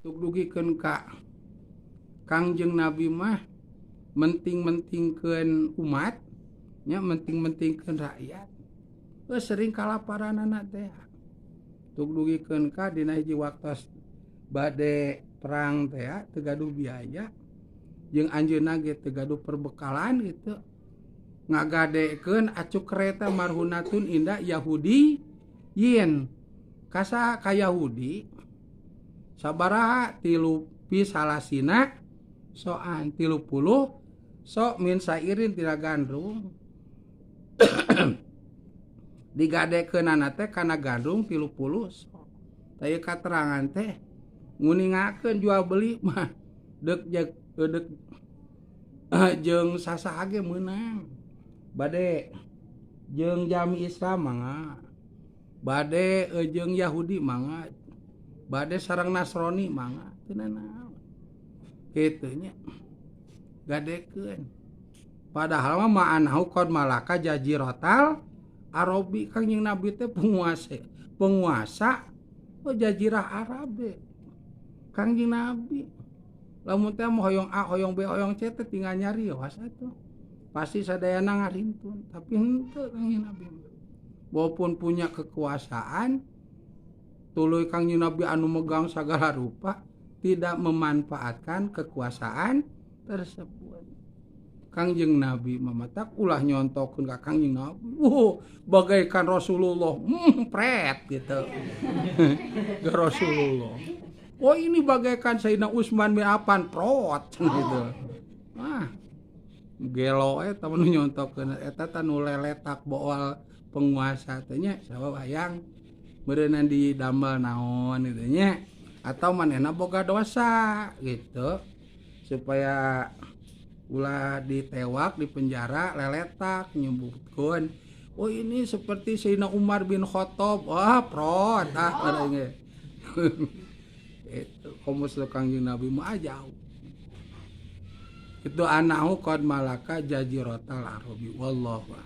tuk dugikeun ka Kangjeng Nabi mah menting-mentingkeun umat nya menting-mentingkeun rakyat. Sering kalaparanana teh. Tuk dugikeun ka dina hiji waktos bade perang teh teu gaduh biaya jeung anjeunna ge teu gaduh perbekalan gitu. Ngagadekeun acuk kereta marhunatun inda Yahudi yin. Kasa ka Yahudi sabaraha 3 salasina soan 30 sok min sairin tira gandrung digadekeunana teh kana gandrung 30 sok. Teu katerangan teh nguningakeun jual beli mah deuk jeung sasaha ge meunang. Bade jeung Jami Islam mangga. Bade jeung Yahudi mangga. Bade sareng Nasrani mangga teu naon. Kitu nya. Gadekeun. Padahal mah ma'anahu qad malaka jaziratal Arabi. Kangjeng Nabi teh penguasa jazirah Arab. Kangjeng Nabi lamun teh hoyong A hoyong B hoyong C teh tinggal nyarios atuh. Pasti sadayana ngarintun, tapi henteu Kangjeng Nabi. Walaupun punya kekuasaan, tuluy Kangjeng Nabi anu megang sagala rupa tidak memanfaatkan kekuasaan tersebut. Kangjeng Nabi mamatak ulah nyontokeun ka Kangjeng Nabi. Bagaikan Rasulullah, pret gitu. Ke Rasulullah. Ini bagaikan Sayyidina Utsman bin Affan, prot gitu. Gelo eta nu nyontokeun eta teh nu leletak boal penguasa teh nya sabab hayang meureunna didamel naon gitu nya atau manehna boga dosa gitu supaya ulah ditewak di penjara leletak nyebutkeun ini seperti Sayyidina Umar bin Khattab prot katanya itu komus Kangjeng Nabi mah jauh itu anahu qad malaka jaziratal Arabi wallahu